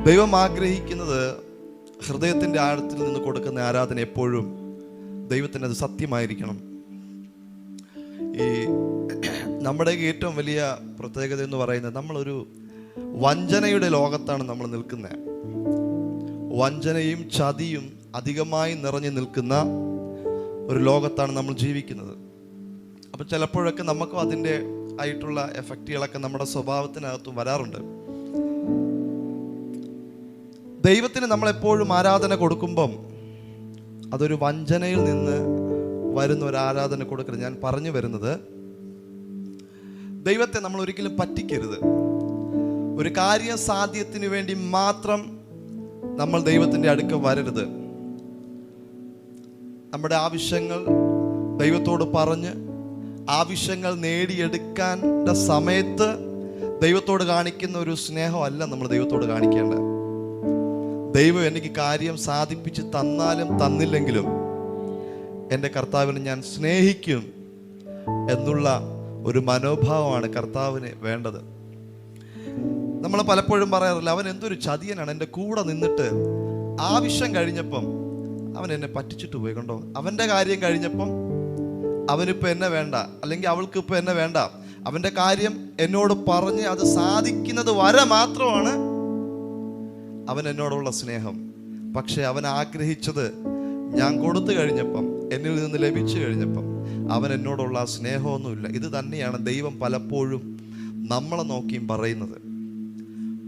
ദൈവം ആഗ്രഹിക്കുന്നത് ഹൃദയത്തിൻ്റെ ആഴത്തിൽ നിന്ന് കൊടുക്കുന്ന ആരാധന എപ്പോഴും ദൈവത്തിന് അത് സത്യമായിരിക്കണം. ഈ നമ്മുടെ ഏറ്റവും വലിയ പ്രത്യേകത എന്ന് പറയുന്നത്, നമ്മളൊരു വഞ്ചനയുടെ ലോകത്താണ് നമ്മൾ നിൽക്കുന്നത്. വഞ്ചനയും ചതിയും അധികമായി നിറഞ്ഞു നിൽക്കുന്ന ഒരു ലോകത്താണ് നമ്മൾ ജീവിക്കുന്നത്. അപ്പം ചിലപ്പോഴൊക്കെ നമുക്കും അതിൻ്റെ ആയിട്ടുള്ള എഫക്റ്റുകളൊക്കെ നമ്മുടെ സ്വഭാവത്തിനകത്തും വരാറുണ്ട്. ദൈവത്തിന് നമ്മളെപ്പോഴും ആരാധന കൊടുക്കുമ്പം അതൊരു വഞ്ചനയിൽ നിന്ന് വരുന്ന ഒരു ആരാധന കൊടുക്കരുത്. ഞാൻ പറഞ്ഞു വരുന്നത്, ദൈവത്തെ നമ്മൾ ഒരിക്കലും പറ്റിക്കരുത്. ഒരു കാര്യസാധ്യത്തിന് വേണ്ടി മാത്രം നമ്മൾ ദൈവത്തിൻ്റെ അടുക്കൽ വരരുത്. നമ്മുടെ ആവശ്യങ്ങൾ ദൈവത്തോട് പറഞ്ഞ് ആവശ്യങ്ങൾ നേടിയെടുക്കാൻ്റെ സമയത്ത് ദൈവത്തോട് കാണിക്കുന്ന ഒരു സ്നേഹമല്ല നമ്മൾ ദൈവത്തോട് കാണിക്കേണ്ടത്. ദൈവം എനിക്ക് കാര്യം സാധിപ്പിച്ച് തന്നാലും തന്നില്ലെങ്കിലും എൻ്റെ കർത്താവിനെ ഞാൻ സ്നേഹിക്കും എന്നുള്ള ഒരു മനോഭാവമാണ് കർത്താവിന് വേണ്ടത്. നമ്മൾ പലപ്പോഴും പറയാറില്ല, അവൻ എന്തൊരു ചതിയനാണ്, എൻ്റെ കൂടെ നിന്നിട്ട് ആവശ്യം കഴിഞ്ഞപ്പം അവൻ എന്നെ പറ്റിച്ചിട്ട് പോയി. കണ്ടോ, അവൻ്റെ കാര്യം കഴിഞ്ഞപ്പം അവനിപ്പോൾ എന്നെ വേണ്ട, അല്ലെങ്കിൽ അവൾക്ക് ഇപ്പോൾ എന്നെ വേണ്ട. അവൻ്റെ കാര്യം എന്നോട് പറഞ്ഞ് അത് സാധിക്കുന്നത് വരെ മാത്രമാണ് അവൻ എന്നോടുള്ള സ്നേഹം. പക്ഷെ അവൻ ആഗ്രഹിച്ചത് ഞാൻ കൊടുത്തു കഴിഞ്ഞപ്പം, എന്നിൽ നിന്ന് ലഭിച്ചു കഴിഞ്ഞപ്പം അവൻ എന്നോടുള്ള സ്നേഹമൊന്നുമില്ല. ഇത് തന്നെയാണ് ദൈവം പലപ്പോഴും നമ്മളെ നോക്കിയും പറയുന്നത്.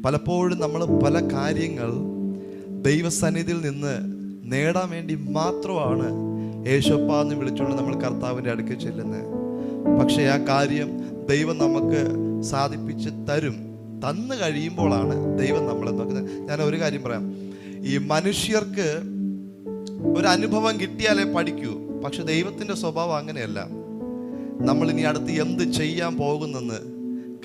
പലപ്പോഴും നമ്മൾ പല കാര്യങ്ങൾ ദൈവസന്നിധിയിൽ നിന്ന് നേടാൻ വേണ്ടി മാത്രമാണ് യേശുപ്പ എന്ന് വിളിച്ചുകൊണ്ട് നമ്മൾ കർത്താവിൻ്റെ അടുക്കൽ ചെല്ലുന്നത്. പക്ഷേ ആ കാര്യം ദൈവം നമുക്ക് സാധിപ്പിച്ച് തന്നു കഴിയുമ്പോഴാണ് ദൈവം നമ്മളെ നോക്കുന്നത്. ഞാൻ ഒരു കാര്യം പറയാം, ഈ മനുഷ്യർക്ക് ഒരു അനുഭവം കിട്ടിയാലേ പഠിക്കൂ. പക്ഷെ ദൈവത്തിൻ്റെ സ്വഭാവം അങ്ങനെയല്ല. നമ്മളിനി അടുത്ത് എന്ത് ചെയ്യാൻ പോകുന്നെന്ന്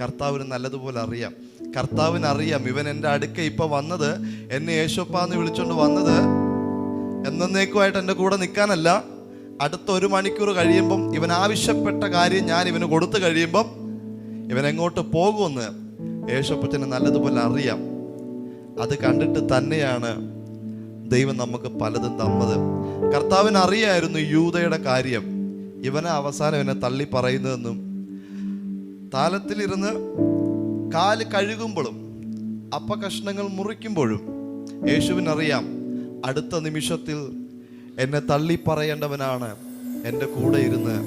കർത്താവിന് നല്ലതുപോലെ അറിയാം. കർത്താവിനറിയാം, ഇവൻ എൻ്റെ അടുക്ക ഇപ്പം വന്നത്, എന്നെ യേശുപ്പ എന്ന് വിളിച്ചുകൊണ്ട് വന്നത് എന്നേക്കുമായിട്ട് എൻ്റെ കൂടെ നിൽക്കാനല്ല. അടുത്ത 1 മണിക്കൂർ കഴിയുമ്പം ഇവൻ ആവശ്യപ്പെട്ട കാര്യം ഞാൻ ഇവന് കൊടുത്തു കഴിയുമ്പം ഇവൻ എങ്ങോട്ട് പോകുമെന്ന് യേശുപ്പച്ചന് നല്ലതുപോലെ അറിയാം. അത് കണ്ടിട്ട് തന്നെയാണ് ദൈവം നമുക്ക് പലതും തന്നത്. കർത്താവിന് അറിയായിരുന്നു യൂദയുടെ കാര്യം, ഇവനെ അവസാനം എന്നെ തള്ളി പറയുന്നതെന്നും. താലത്തിലിരുന്ന് കാല് കഴുകുമ്പോഴും അപ്പകഷ്ണങ്ങൾ മുറിക്കുമ്പോഴും യേശുവിനറിയാം, അടുത്ത നിമിഷത്തിൽ എന്നെ തള്ളി പറയേണ്ടവനാണ് എൻ്റെ കൂടെ ഇരുന്ന്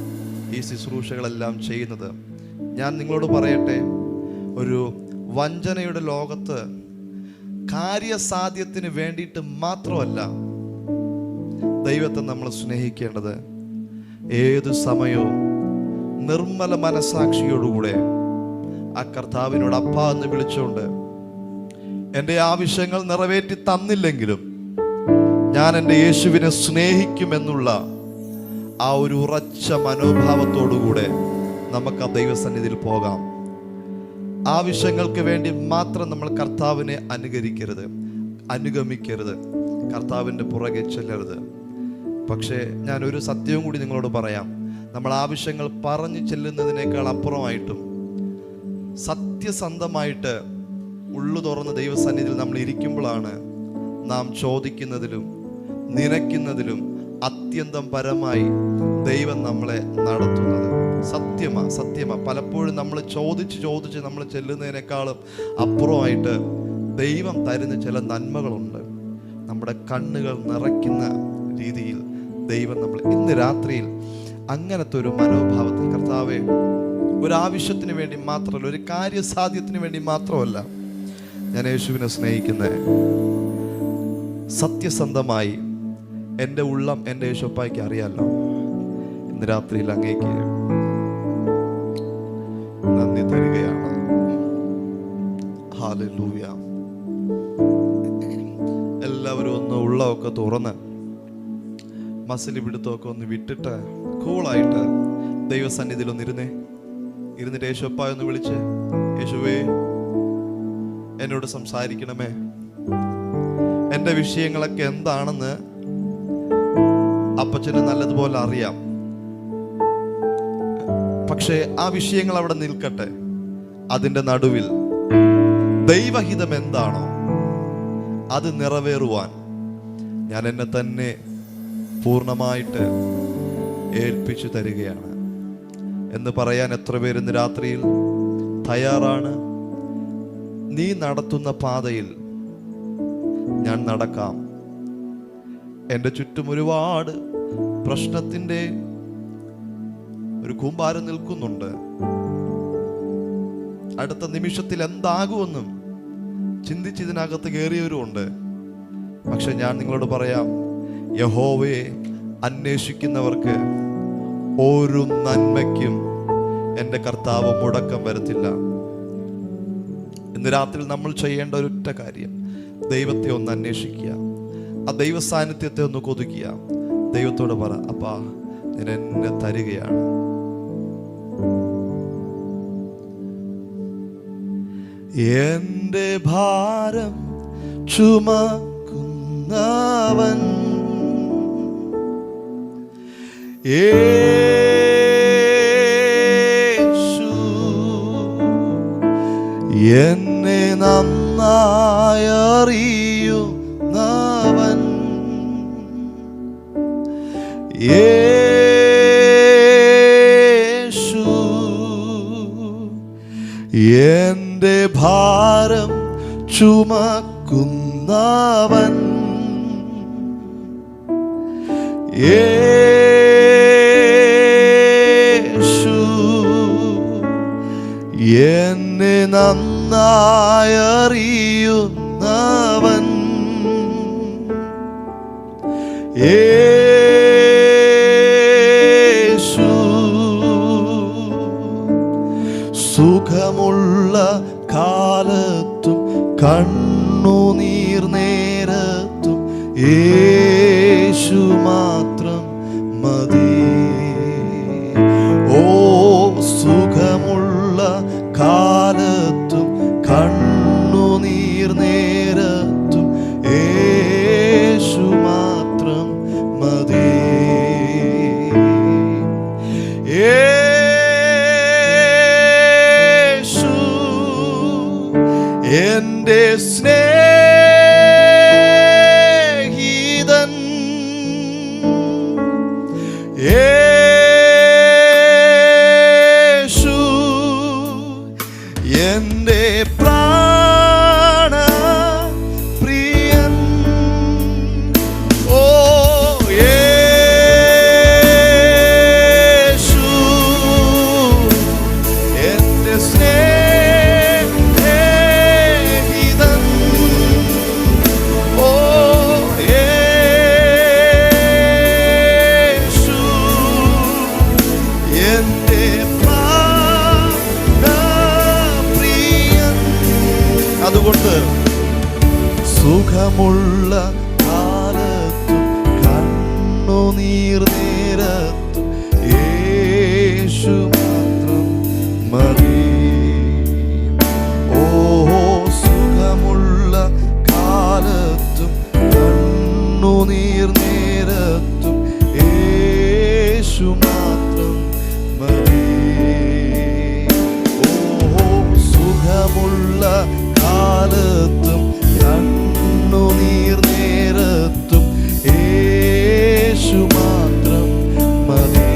ഈ ശുശ്രൂഷകളെല്ലാം ചെയ്യുന്നത്. ഞാൻ നിങ്ങളോട് പറയട്ടെ, ഒരു വഞ്ചനയുടെ ലോകത്ത് കാര്യസാധ്യത്തിന് വേണ്ടിയിട്ട് മാത്രമല്ല ദൈവത്തെ നമ്മൾ സ്നേഹിക്കേണ്ടത്. ഏതു സമയവും നിർമ്മല മനസാക്ഷിയോടുകൂടെ ആ കർത്താവിനോട് അപ്പ എന്ന് വിളിച്ചുകൊണ്ട്, എൻ്റെ ആവശ്യങ്ങൾ നിറവേറ്റി തന്നില്ലെങ്കിലും ഞാൻ എൻ്റെ യേശുവിനെ സ്നേഹിക്കുമെന്നുള്ള ആ ഒരു ഉറച്ച മനോഭാവത്തോടുകൂടെ നമുക്ക് ആ ദൈവസന്നിധിയിൽ പോകാം. ആവശ്യങ്ങൾക്ക് വേണ്ടി മാത്രം നമ്മൾ കർത്താവിനെ അനുഗമിക്കരുത്, കർത്താവിൻ്റെ പുറകെ ചെല്ലരുത്. പക്ഷേ ഞാനൊരു സത്യവും കൂടി നിങ്ങളോട് പറയാം, നമ്മൾ ആവശ്യങ്ങൾ പറഞ്ഞു ചെല്ലുന്നതിനേക്കാൾ അപ്പുറമായിട്ടും സത്യസന്ധമായിട്ട് ഉള്ളു തുറന്ന് ദൈവസന്നിധിയിൽ നമ്മൾ ഇരിക്കുമ്പോഴാണ് നാം ചോദിക്കുന്നതിലും നനയ്ക്കുന്നതിലും അത്യന്തം പരമായി ദൈവം നമ്മളെ നടത്തുന്നത്. സത്യമാ. പലപ്പോഴും നമ്മൾ ചോദിച്ച് നമ്മൾ ചെല്ലുന്നതിനേക്കാളും അപ്പുറമായിട്ട് ദൈവം തരുന്ന ചില നന്മകളുണ്ട്. നമ്മുടെ കണ്ണുകൾ നിറയ്ക്കുന്ന രീതിയിൽ ദൈവം ഇന്ന് രാത്രിയിൽ അങ്ങനത്തെ ഒരു മനോഭാവത്തിൽ, കർത്താവേ, ഒരാവശ്യത്തിന് വേണ്ടി മാത്രമല്ല, ഒരു കാര്യസാധ്യത്തിന് വേണ്ടി മാത്രമല്ല ഞാൻ യേശുവിനെ സ്നേഹിക്കുന്നത്, സത്യസന്ധമായി എൻ്റെ ഉള്ളം എൻ്റെ യേശുപ്പായ്ക്ക് അറിയാമല്ലോ. ഇന്ന് രാത്രിയിൽ അങ്ങേക്ക് നന്ദി തരികയാണ്. ഹല്ലേലൂയ. എല്ലാവരും ഒന്ന് ഉള്ളമൊക്കെ തുറന്ന് മസിലി പിടുത്തമൊക്കെ ഒന്ന് വിട്ടിട്ട് കൂളായിട്ട് ദൈവസന്നിധിയിൽ ഇരുന്നിട്ട് യേശുപ്പാ ഒന്ന് വിളിച്ച്, യേശുവേ എന്നോട് സംസാരിക്കണമേ, എൻ്റെ വിഷയങ്ങളൊക്കെ എന്താണെന്ന് അപ്പച്ചന് നല്ലതുപോലെ അറിയാം. പക്ഷേ ആ വിഷയങ്ങൾ അവിടെ നിൽക്കട്ടെ. അതിൻ്റെ നടുവിൽ ദൈവഹിതം എന്താണോ അത് നിറവേറുവാൻ ഞാൻ എന്നെ തന്നെ പൂർണ്ണമായിട്ട് ഏൽപ്പിച്ചു തരികയാണ് എന്ന് പറയാൻ എത്ര പേര് ഇന്ന് രാത്രിയിൽ തയ്യാറാണ്? നീ നടത്തുന്ന പാതയിൽ ഞാൻ നടക്കാം. എൻ്റെ ചുറ്റും ഒരുപാട് പ്രശ്നത്തിൻ്റെ ഒരു കൂമ്പാരം നിൽക്കുന്നുണ്ട്. അടുത്ത നിമിഷത്തിൽ എന്താകുമെന്നും ചിന്തിച്ചിതിനകത്ത് കയറിയവരുമുണ്ട്. പക്ഷെ ഞാൻ നിങ്ങളോട് പറയാം, യഹോവയെ അന്വേഷിക്കുന്നവർക്ക് ഒരു നന്മയ്ക്കും എൻ്റെ കർത്താവ് മുടക്കം വരുത്തില്ല. ഇന്ന് രാത്രി നമ്മൾ ചെയ്യേണ്ട ഒരൊറ്റ കാര്യം, ദൈവത്തെ ഒന്ന് അന്വേഷിക്കുക, ആ ദൈവ സാന്നിധ്യത്തെ ഒന്ന് കൊതിക്കുക. ദൈവത്തോട് പറ, അപ്പാ ഞാൻ എന്നെ തരികയാണ്. എൻ്റെ ഭാരം ചുമക്കുന്നവൻ യേശു, എന്നെ നന്നായി അറിയുന്നവൻ യേശു, എൻ്റെ ഭാരം ചുമക്കുന്നവൻ യേശു, എന്നെ നന്നായി അറിയുന്നവൻ യേശു, സുഖമുള്ള കാലത്തും കണ്ണുനീർ നേരത്തും യേശു മാത്രം മതി. ഓ, സുഖമുള്ള കാലത്തും കണ്ണുനീർ നേരത്തും യേശു മാത്രം മതി. യേശു എൻ്റെ സ്നേഹിതൻ യേശു, എൻ്റെ പ്രാണപ്രിയൻ ഓ യേശു, എൻ്റെ സ്നേഹിതൻ ഓ യേശു, എൻ്റെ പ്രാണപ്രിയൻ. അതുകൊണ്ട് സുഖമുള്ള കാലത്തും കണ്ണുനീർ നേരത്തും യേശു മാത്രം മതി. ഓ, സുഖമുള്ള കാലത്തും കണ്ണുനീർ നേരത്തും യേശു മാത്രം മതി. ഓ, സുഖമുള്ള കാലത്തും കണ്ണുനീർ നേരത്തും യേശു മാത്രം മതി.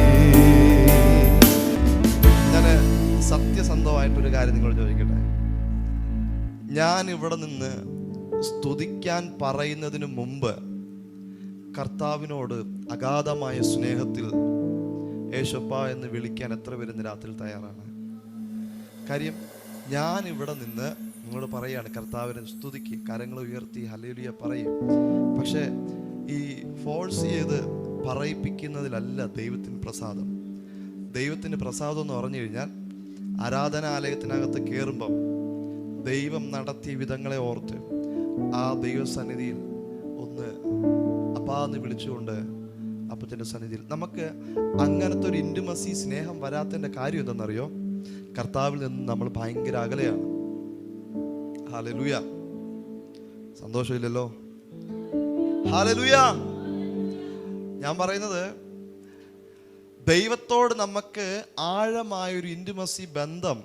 ഞാൻ സത്യസന്ധമായിട്ടൊരു കാര്യം നിങ്ങളോട് ചോദിക്കട്ടെ. ഞാൻ ഇവിടെ നിന്ന് സ്തുതിക്കാൻ പറയുന്നതിന് മുമ്പ് കർത്താവിനോട് അഗാധമായ സ്നേഹത്തിൽ യേശപ്പ എന്ന് വിളിക്കാൻ എത്ര പേര് ഇന്ന് രാത്രി തയ്യാറാണ്? കാര്യം ഞാൻ ഇവിടെ നിന്ന് നിങ്ങളോട് പറയാണ്, കർത്താവിനെ സ്തുതിക്ക്, കരങ്ങൾ ഉയർത്തി ഹല്ലേലൂയ പറയും. പക്ഷേ ഈ ഫോഴ്സ് ചെയ്ത് പറയിപ്പിക്കുന്നതിലല്ല ദൈവത്തിന് പ്രസാദം. ദൈവത്തിന് പ്രസാദം എന്ന് പറഞ്ഞു കഴിഞ്ഞാൽ ആരാധനാലയത്തിനകത്ത് കയറുമ്പം ദൈവം നടത്തിയ വിധങ്ങളെ ഓർത്ത് ആ ദൈവസന്നിധിയിൽ ഒന്ന് അപ്പാന്ന് വിളിച്ചുകൊണ്ട് അപ്പത്തിൻ്റെ സന്നിധിയിൽ നമുക്ക് അങ്ങനത്തെ ഒരു ഇൻറ്റിമസി സ്നേഹം വരാത്തതിൻ്റെ കാര്യം എന്തെന്നറിയോ? കർത്താവിൽ നിന്ന് നമ്മൾ ഭയങ്കര അകലെയാണ്. ഹല്ലേലൂയ. സന്തോഷമില്ലല്ലോ? ഹല്ലേലൂയ. ഞാൻ പറയുന്നത് ദൈവത്തോട് നമുക്ക് ആഴമായൊരു ഇൻറ്റിമസി ബന്ധം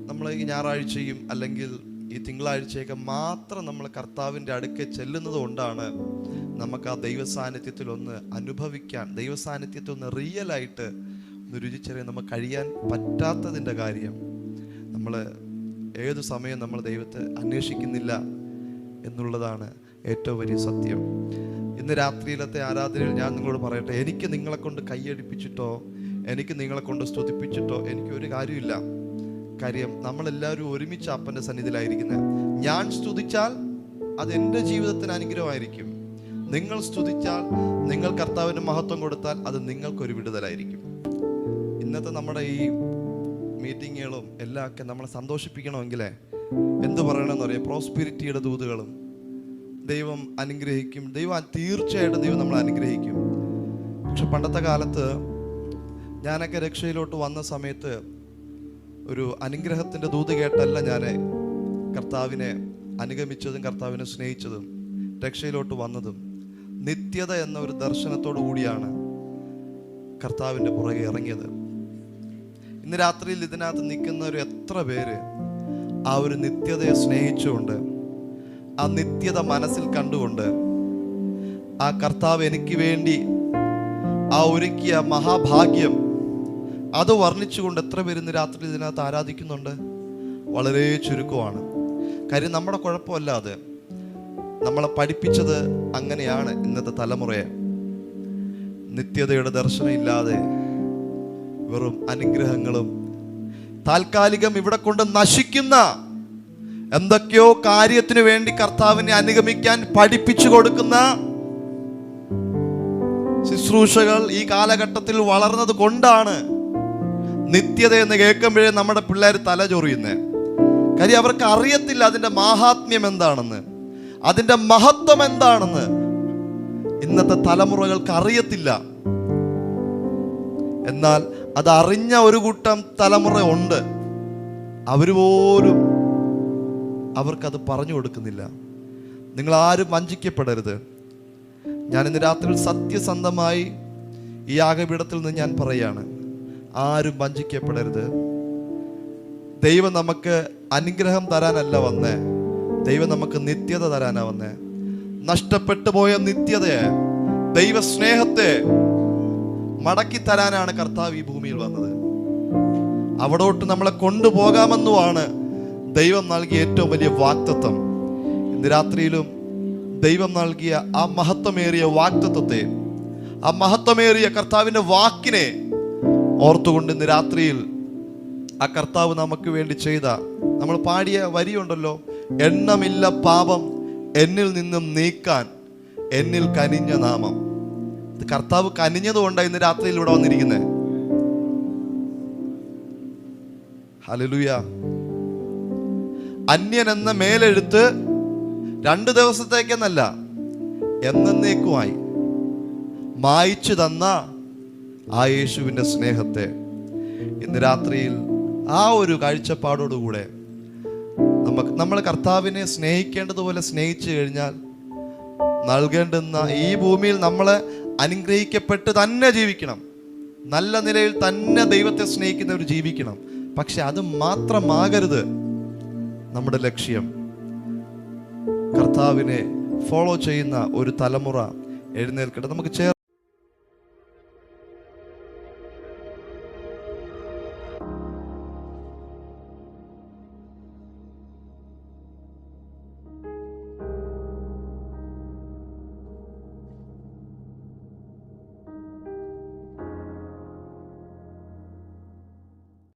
നമ്മൾ ഈ ഞായറാഴ്ചയും അല്ലെങ്കിൽ ഈ തിങ്കളാഴ്ചയൊക്കെ മാത്രം നമ്മൾ കർത്താവിൻ്റെ അടുക്കെ ചെല്ലുന്നത് കൊണ്ടാണ് നമുക്ക് ആ ദൈവ സാന്നിധ്യത്തിൽ ഒന്ന് അനുഭവിക്കാൻ, ദൈവ സാന്നിധ്യത്തിൽ ഒന്ന് റിയലായിട്ട് ഒന്ന് രുചിച്ചറിയാൻ നമുക്ക് കഴിയാൻ പറ്റാത്തതിൻ്റെ കാര്യം നമ്മൾ ഏതു സമയം നമ്മൾ ദൈവത്തെ അന്വേഷിക്കുന്നില്ല എന്നുള്ളതാണ് ഏറ്റവും വലിയ സത്യം. ഇന്ന് രാത്രിയിലത്തെ ആരാധനയിൽ ഞാൻ നിങ്ങളോട് പറയട്ടെ, എനിക്ക് നിങ്ങളെ കൊണ്ട് കൈയടിപ്പിച്ചിട്ടോ എനിക്ക് നിങ്ങളെ കൊണ്ട് സ്തുതിപ്പിച്ചിട്ടോ എനിക്കൊരു കാര്യമില്ല. കാര്യം നമ്മളെല്ലാവരും ഒരുമിച്ച് അപ്പൻ്റെ സന്നിധിയിലായിരിക്കുന്നത്. ഞാൻ സ്തുതിച്ചാൽ അത് എൻ്റെ ജീവിതത്തിന് അനുഗ്രഹമായിരിക്കും. നിങ്ങൾ സ്തുതിച്ചാൽ, നിങ്ങൾ കർത്താവിന് മഹത്വം കൊടുത്താൽ അത് നിങ്ങൾക്കൊരു വിടുതലായിരിക്കും. ഇന്നത്തെ നമ്മുടെ ഈ മീറ്റിങ്ങുകളും എല്ലാം ഒക്കെ നമ്മളെ സന്തോഷിപ്പിക്കണമെങ്കിലേ എന്ത് പറയണമെന്ന് അറിയാം, പ്രോസ്പിരിറ്റിയുടെ ദൂതുകളും ദൈവം അനുഗ്രഹിക്കും. തീർച്ചയായിട്ടും ദൈവം നമ്മളെ അനുഗ്രഹിക്കും. പക്ഷെ പണ്ടത്തെ കാലത്ത് ഞാനൊക്കെ രക്ഷയിലോട്ട് വന്ന സമയത്ത് ഒരു അനുഗ്രഹത്തിൻ്റെ ദൂത് കേട്ടല്ല ഞാൻ കർത്താവിനെ അനുഗമിച്ചതും കർത്താവിനെ സ്നേഹിച്ചതും രക്ഷയിലോട്ട് വന്നതും. നിത്യത എന്ന ഒരു ദർശനത്തോടു കൂടിയാണ് കർത്താവിൻ്റെ പുറകെ ഇറങ്ങിയത്. ഇന്ന് രാത്രിയിൽ ഇതിനകത്ത് നിൽക്കുന്നവർ എത്ര പേര് ആ ഒരു നിത്യതയെ സ്നേഹിച്ചുകൊണ്ട്, ആ നിത്യത മനസ്സിൽ കണ്ടുകൊണ്ട്, ആ കർത്താവ് എനിക്ക് വേണ്ടി ആ ഒരുക്കിയ മഹാഭാഗ്യം അത് വർണ്ണിച്ചുകൊണ്ട് എത്ര പേര് ഇന്ന് രാത്രി ഇതിനകത്ത് ആരാധിക്കുന്നുണ്ട്? വളരെ ചുരുക്കമാണ്. കാര്യം നമ്മുടെ കുഴപ്പമല്ല അത്. നമ്മളെ പഠിപ്പിച്ചത് അങ്ങനെയാണ്. ഇന്നത്തെ തലമുറയെ നിത്യതയുടെ ദർശനം ഇല്ലാതെ വെറും അനുഗ്രഹങ്ങളും താൽക്കാലികം ഇവിടെ കൊണ്ട് നശിക്കുന്ന എന്തൊക്കെയോ കാര്യത്തിനു വേണ്ടി കർത്താവിനെ അനുഗമിക്കാൻ പഠിപ്പിച്ചു കൊടുക്കുന്ന ശുശ്രൂഷകൾ ഈ കാലഘട്ടത്തിൽ വളർന്നത് കൊണ്ടാണ് നിത്യത എന്ന് കേൾക്കുമ്പോഴേ നമ്മുടെ പിള്ളേർ തല ചൊറിയുന്നേ. കാര്യം അവർക്ക് അറിയത്തില്ല അതിൻ്റെ മാഹാത്മ്യം എന്താണെന്ന്, അതിൻ്റെ മഹത്വം എന്താണെന്ന്. ഇന്നത്തെ തലമുറകൾക്ക് അറിയത്തില്ല. എന്നാൽ അതറിഞ്ഞ ഒരു കൂട്ടം തലമുറ ഉണ്ട്. അവർ പോലും അവർക്കത് പറഞ്ഞു കൊടുക്കുന്നില്ല. നിങ്ങൾ ആരും വഞ്ചിക്കപ്പെടരുത്. ഞാൻ ഇന്ന് രാത്രി സത്യസന്ധമായി ഈ യാഗപീഠത്തിൽ നിന്ന് ഞാൻ പറയാണ്, ആരും വഞ്ചിക്കപ്പെടരുത്. ദൈവം നമുക്ക് അനുഗ്രഹം തരാനല്ല വന്നേ, ദൈവം നമുക്ക് നിത്യത തരാനാ വന്നേ. നഷ്ടപ്പെട്ടു പോയ നിത്യതയെ, ദൈവസ്നേഹത്തെ മടക്കി തരാനാണ് കർത്താവ് ഈ ഭൂമിയിൽ വന്നത്. അവിടോട്ട് നമ്മളെ കൊണ്ടുപോകാമെന്നുമാണ് ദൈവം നൽകിയ ഏറ്റവും വലിയ വാഗ്ദത്തം. ഇന്ന് രാത്രിയിലും ദൈവം നൽകിയ ആ മഹത്വമേറിയ വാഗ്ദത്തത്തെ, ആ മഹത്വമേറിയ കർത്താവിൻ്റെ വാക്കിനെ ഓർത്തുകൊണ്ട് ഇന്ന് രാത്രിയിൽ ആ കർത്താവ് നമുക്ക് വേണ്ടി ചെയ്ത, നമ്മൾ പാടിയ വരിയുണ്ടല്ലോ, എണ്ണമില്ല പാപം എന്നിൽ നിന്നും നീക്കാൻ എന്നിൽ കനിഞ്ഞ നാമം. ഇത് കർത്താവ് കനിഞ്ഞതുകൊണ്ടാണ് ഇന്ന് രാത്രിയിൽ ഇവിടെ വന്നിരിക്കുന്നത്. ഹല്ലേലൂയ. അന്യൻ എന്ന മേലെഴുത്ത് 2 ദിവസത്തേക്കെന്നല്ല, എന്നേക്കുമായി മായിച്ചു തന്ന ആ യേശുവിൻ്റെ സ്നേഹത്തെ ഇന്ന് രാത്രിയിൽ ആ ഒരു കാഴ്ചപ്പാടോടുകൂടെ നമ്മൾ കർത്താവിനെ സ്നേഹിക്കേണ്ടതുപോലെ സ്നേഹിച്ചു കഴിഞ്ഞാൽ നൽകേണ്ടുന്ന ഈ ഭൂമിയിൽ നമ്മളെ അനുഗ്രഹിക്കപ്പെട്ട് തന്നെ ജീവിക്കണം. നല്ല നിലയിൽ തന്നെ ദൈവത്തെ സ്നേഹിക്കുന്നവർ ജീവിക്കണം. പക്ഷെ അത് മാത്രമാകരുത് നമ്മുടെ ലക്ഷ്യം. കർത്താവിനെ ഫോളോ ചെയ്യുന്ന ഒരു തലമുറ എഴുന്നേൽക്കട്ടെ. നമുക്ക്